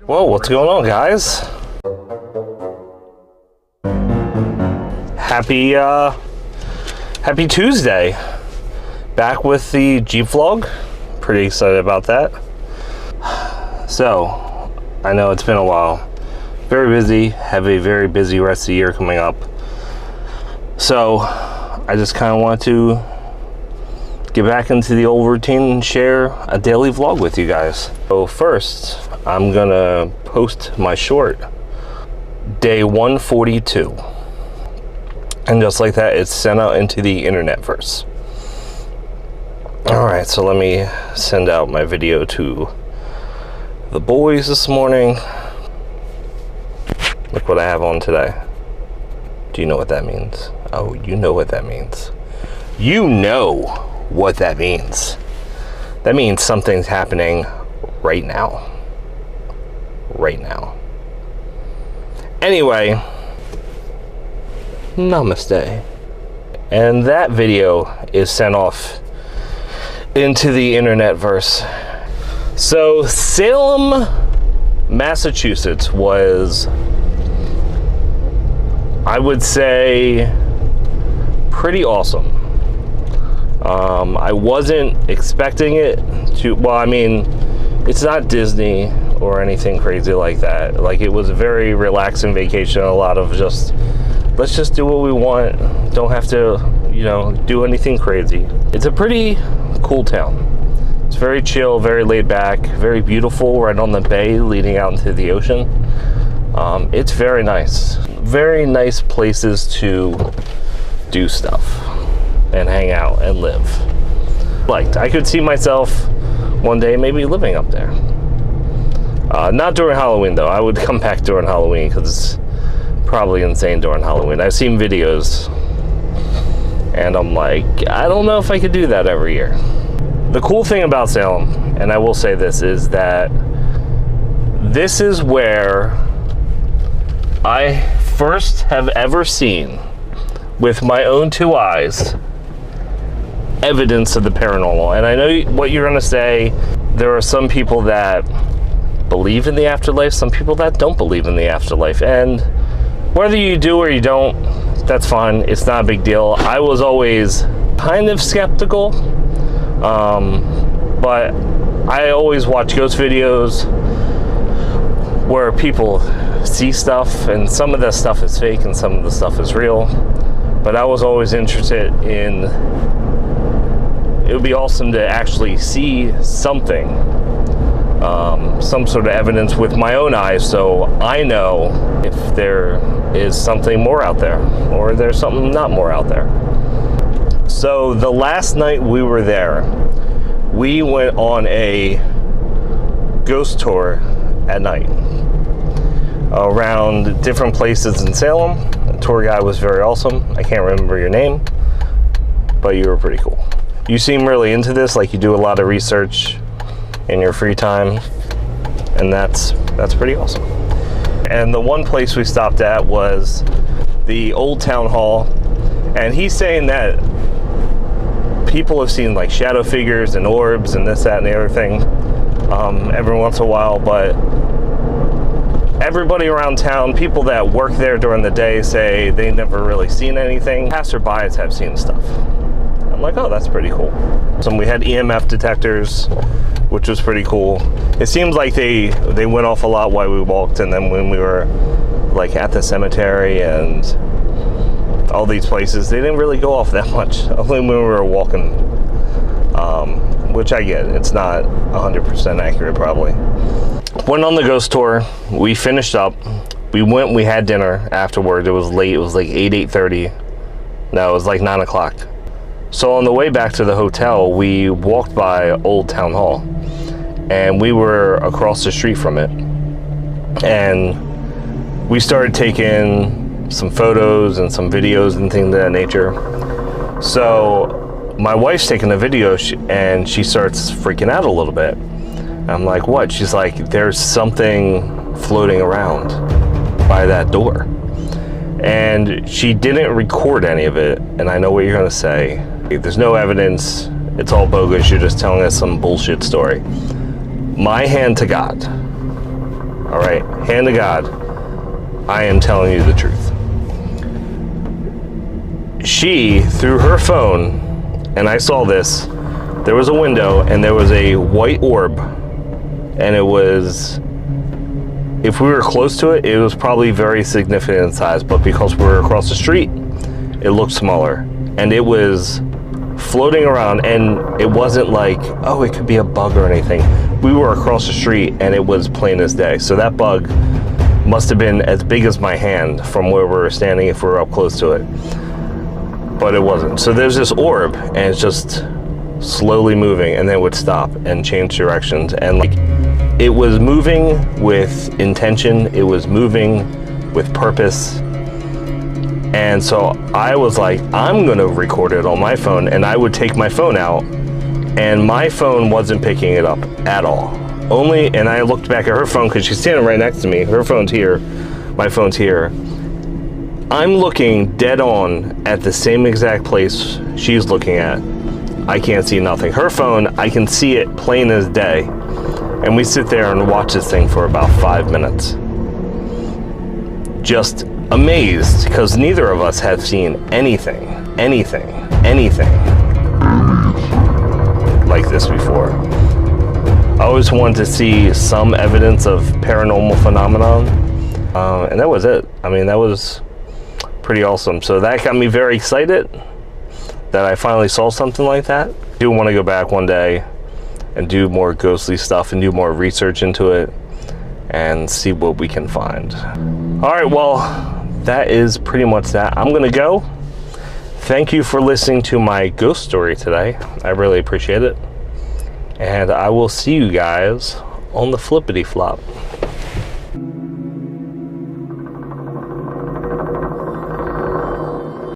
Whoa, what's going on, guys? Happy Tuesday. Back with the Jeep vlog. Pretty excited about that. So, I know it's been a while. Very busy, have a very busy rest of the year coming up. So, I just kind of want to get back into the old routine and share a daily vlog with you guys. So first, I'm gonna post my short, day 142. And just like that, it's sent out into the internetverse. All right, so let me send out my video to the boys this morning. Look what I have on today. Do you know what that means? Oh, you know what that means. You know what that means. That means something's happening right now. Right now. Anyway, namaste. And that video is sent off into the internetverse. So Salem, Massachusetts was, I would say, pretty awesome. I wasn't expecting it to, well, I mean, it's not Disney or anything crazy like that. Like, it was a very relaxing vacation, a lot of just, let's just do what we want. Don't have to, you know, do anything crazy. It's a pretty cool town. It's very chill, very laid back, very beautiful, right on the bay leading out into the ocean. It's very nice. Very nice places to do stuff and hang out and live. I could see myself one day maybe living up there. Not during Halloween though. I would come back during Halloween because it's probably insane during Halloween. I've seen videos and I'm like, I don't know if I could do that every year. The cool thing about Salem, and I will say this, is that this is where I first have ever seen with my own two eyes evidence of the paranormal. And I know what you're gonna say. There are some people that believe in the afterlife, some people that don't believe in the afterlife, and whether you do or you don't, that's fine. It's not a big deal. I was always kind of skeptical, but I always watch ghost videos where people see stuff, and some of that stuff is fake and some of the stuff is real. But I was always interested in, it would be awesome to actually see something, some sort of evidence with my own eyes, so I know if there is something more out there or there's something not more out there. So the last night we were there, we went on a ghost tour at night around different places in Salem. The tour guide was very awesome. I can't remember your name, but you were pretty cool. You seem really into this, like you do a lot of research in your free time, and that's pretty awesome. And the one place we stopped at was the old town hall, and he's saying that people have seen like shadow figures and orbs and this, that, and the other thing every once in a while, but everybody around town, people that work there during the day, say they never really seen anything. Passerbys have seen stuff. I'm like, oh, that's pretty cool. So we had EMF detectors, which was pretty cool. It seems like they went off a lot while we walked, and then when we were like at the cemetery and all these places, they didn't really go off that much. Only when we were walking, which I get. It's not 100% accurate probably. Went on the ghost tour. We finished up. We went, we had dinner afterward. It was late. It was like 8:30. No, it was like 9 o'clock. So on the way back to the hotel, we walked by Old Town Hall, and we were across the street from it. And we started taking some photos and some videos and things of that nature. So my wife's taking a video and she starts freaking out a little bit. I'm like, what? She's like, there's something floating around by that door. And she didn't record any of it. And I know what you're gonna say. There's no evidence. It's all bogus. You're just telling us some bullshit story. My hand to God, All right, hand to God, I am telling you the truth. She, through her phone, and I saw this, there was a window and there was a white orb, and it was, if we were close to it, it was probably very significant in size, but because we were across the street, it looked smaller. And it was floating around, and it wasn't like, oh, it could be a bug or anything. We were across the street and it was plain as day. So that bug must have been as big as my hand from where we were standing if we were up close to it. But it wasn't. So there's this orb, and it's just slowly moving, and then it would stop and change directions. And like, it was moving with intention, it was moving with purpose. And so I was like, I'm gonna record it on my phone, and I would take my phone out, and my phone wasn't picking it up at all. Only, and I looked back at her phone because she's standing right next to me. Her phone's here, my phone's here. I'm looking dead on at the same exact place she's looking at. I can't see nothing. Her phone, I can see it plain as day. And we sit there and watch this thing for about 5 minutes. Just amazed, because neither of us have seen anything like this before. I always wanted to see some evidence of paranormal phenomenon, and that was it. I mean, that was pretty awesome. So that got me very excited that I finally saw something like that. I do want to go back one day and do more ghostly stuff and do more research into it and see what we can find. All right, well, that is pretty much that. I'm gonna go. Thank you for listening to my ghost story today. I really appreciate it. And I will see you guys on the flippity flop.